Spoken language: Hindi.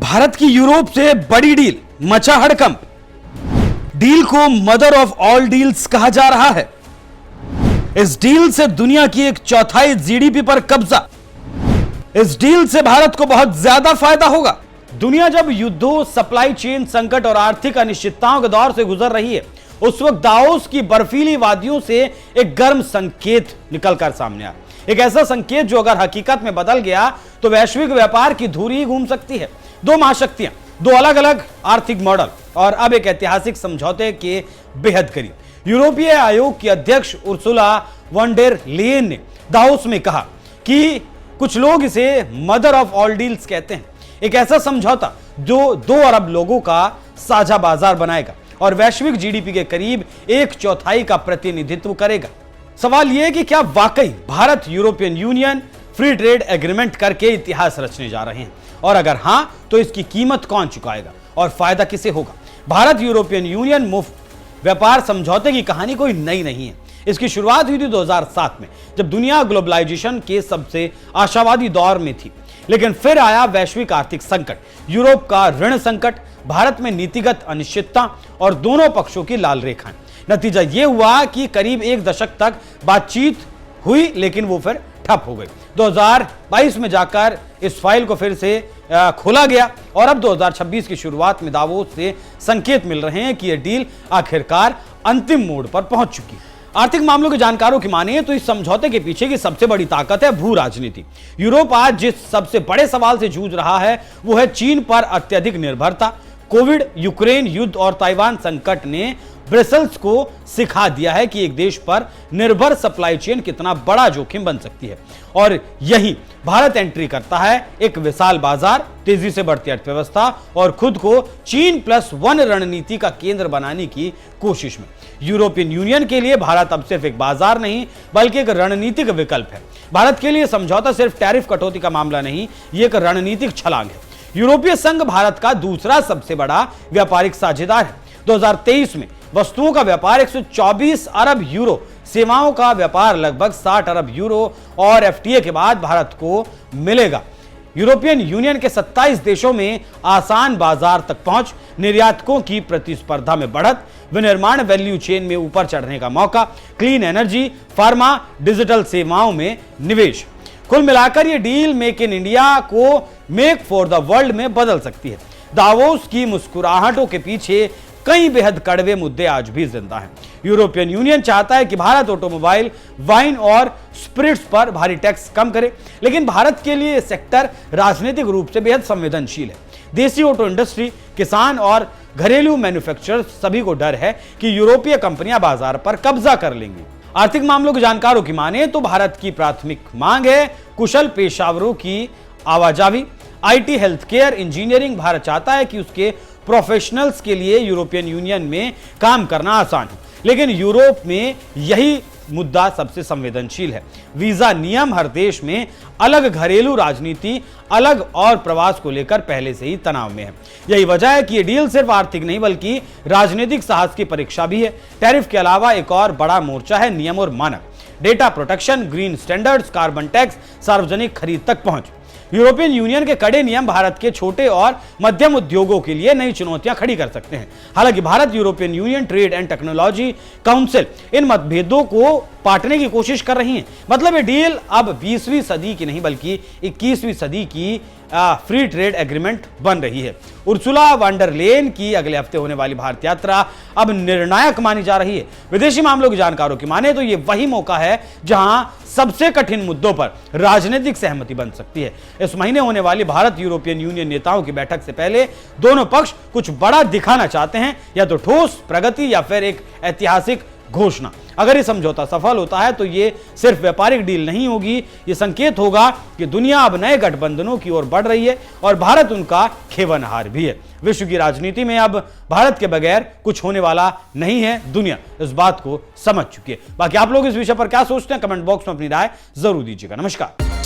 भारत की यूरोप से बड़ी डील, मचा हड़कंप। डील को मदर ऑफ ऑल डील्स कहा जा रहा है। इस डील से दुनिया की 1/4 जीडीपी पर कब्जा। इस डील से भारत को बहुत ज्यादा फायदा होगा। दुनिया जब युद्धों, सप्लाई चेन संकट और आर्थिक अनिश्चितताओं के दौर से गुजर रही है, उस वक्त दावोस की बर्फीली वादियों से एक गर्म संकेत निकलकर सामने आया। एक ऐसा संकेत जो अगर हकीकत में बदल गया तो वैश्विक व्यापार की धुरी ही घूम सकती है। दो महाशक्तियां, दो अलग अलग आर्थिक मॉडल और अब एक ऐतिहासिक समझौते के बेहद करीब। यूरोपीय आयोग की अध्यक्ष उर्सुला वॉन डेर लेयन ने दावोस में कहा कि कुछ लोग इसे मदर ऑफ ऑल डील्स कहते हैं। एक ऐसा समझौता जो 2 अरब लोगों का साझा बाजार बनाएगा और वैश्विक जीडीपी के करीब 1/4 का प्रतिनिधित्व करेगा। सवाल यह है कि क्या वाकई Bharat European union free trade agreement करके इतिहास रचने जा रहे हैं, और अगर हां तो इसकी कीमत कौन चुकाएगा और फायदा किसे होगा। भारत यूरोपियन यूनियन मुफ्त व्यापार समझौते की कहानी कोई नई नहीं है। इसकी शुरुआत हुई थी 2007 में, जब दुनिया ग्लोबलाइजेशन के सबसे आशावादी दौर में थी। लेकिन फिर आया वैश्विक आर्थिक संकट, यूरोप का ऋण संकट, भारत में नीतिगत अनिश्चितता और दोनों पक्षों की लाल रेखाएं। नतीजा यह हुआ कि करीब 1 दशक तक बातचीत हुई, लेकिन वो फिर ठप हो गई। 2022 में जाकर इस फाइल को फिर से खोला गया और अब 2026 की शुरुआत में दावोस से संकेत मिल रहे हैं कि यह डील आखिरकार अंतिम मोड़ पर पहुंच चुकी है। आर्थिक मामलों के जानकारों की मानिए तो इस समझौते के पीछे की सबसे बड़ी ताकत है भू राजनीति। यूरोप आज जिस सबसे बड़े सवाल से जूझ रहा है वो है चीन पर अत्यधिक निर्भरता। कोविड, यूक्रेन युद्ध और ताइवान संकट ने ब्रसेल्स को सिखा दिया है कि एक देश पर निर्भर सप्लाई चेन कितना बड़ा जोखिम बन सकती है, और यही भारत एंट्री करता है एक विशाल बाजार, तेजी से बढ़ती अर्थव्यवस्था और खुद को चीन +1 रणनीति का केंद्र बनाने की कोशिश में। यूरोपियन यूनियन के लिए भारत अब सिर्फ एक बाजार नहीं बल्कि एक रणनीतिक विकल्प है। भारत के लिए समझौता सिर्फ टैरिफ कटौती का मामला नहीं, ये एक रणनीतिक छलांग है। यूरोपीय संघ भारत का दूसरा सबसे बड़ा व्यापारिक साझेदार है। 2023 में वस्तुओं का व्यापार 124 अरब यूरो, सेवाओं का व्यापार लगभग 60 अरब यूरो और एफटीए के बाद भारत को मिलेगा। यूरोपियन यूनियन के 27 देशों में आसान बाजार तक पहुंच, निर्यातकों की प्रतिस्पर्धा में बढ़त, विनिर्माण वैल्यू चेन में ऊपर चढ़ने का मौका, क्लीन एनर्जी, फार्मा, डिजिटल सेवाओं में निवेश। कुल मिलाकर यह डील मेक इन इंडिया को मेक फॉर द वर्ल्ड में बदल सकती है। दावोस की मुस्कुराहटों के पीछे कई बेहद कड़वे मुद्दे आज भी जिंदा हैं। यूरोपियन यूनियन चाहता है कि भारत ऑटोमोबाइल, वाइन और स्पिरिट्स पर भारी टैक्स कम करे, लेकिन भारत के लिए सेक्टर राजनीतिक रूप से बेहद संवेदनशील है। देसी ऑटो इंडस्ट्री, किसान और घरेलू मैन्युफैक्चरर्स सभी को डर है कि यूरोपीय कंपनियां बाजार पर कब्जा कर लेंगी। आर्थिक मामलों के जानकारों की माने तो भारत की प्राथमिक मांग है कुशल पेशेवरों की आवाजाही, IT, health care, engineering. Bharat चाहता है कि उसके प्रोफेशनल्स के लिए यूरोपियन यूनियन में काम करना आसान हो, लेकिन यूरोप में यही मुद्दा सबसे संवेदनशील है। वीजा नियम, हर देश में अलग घरेलू राजनीति, अलग और प्रवास को लेकर पहले से ही तनाव में है। यही वजह है कि यह डील सिर्फ आर्थिक नहीं बल्कि राजनीतिक साहस की परीक्षा भी है। टैरिफ के अलावा एक और बड़ा मोर्चा है नियम और मानक, data protection, green standards, carbon tax, सार्वजनिक खरीद तक पहुंच। यूरोपियन यूनियन के कड़े नियम भारत के छोटे और मध्यम उद्योगों के लिए नई चुनौतियां खड़ी कर सकते हैं। हालांकि Bharat European Union trade and technology council इन मतभेदों को पाटने की कोशिश कर रही है। मतलब ये डील अब 20वीं सदी की नहीं बल्कि 21वीं सदी की फ्री ट्रेड एग्रीमेंट बन रही है। उर्सुला वॉन डेर लेयन की अगले हफ्ते होने वाली भारत यात्रा अब निर्णायक मानी जा रही है। विदेशी मामलों के जानकारों की माने तो ये वही मौका है जहां सबसे कठिन मुद्दों पर राजनीतिक सहमति बन सकती है। इस महीने होने वाली भारत यूरोपियन यूनियन नेताओं की बैठक से पहले दोनों पक्ष कुछ बड़ा दिखाना चाहते हैं, या तो ठोस प्रगति या फिर एक ऐतिहासिक घोषणा। अगर ये समझौता सफल होता है तो ये सिर्फ व्यापारिक डील नहीं होगी, ये संकेत होगा कि दुनिया अब नए गठबंधनों की ओर बढ़ रही है और भारत उनका खेवनहार भी है। विश्व की राजनीति में अब भारत के बगैर कुछ होने वाला नहीं है। दुनिया इस बात को समझ चुकी है। बाकी आप लोग इस विषय पर क्या सोचते हैं, कमेंट बॉक्स में अपनी राय जरूर दीजिएगा। नमस्कार।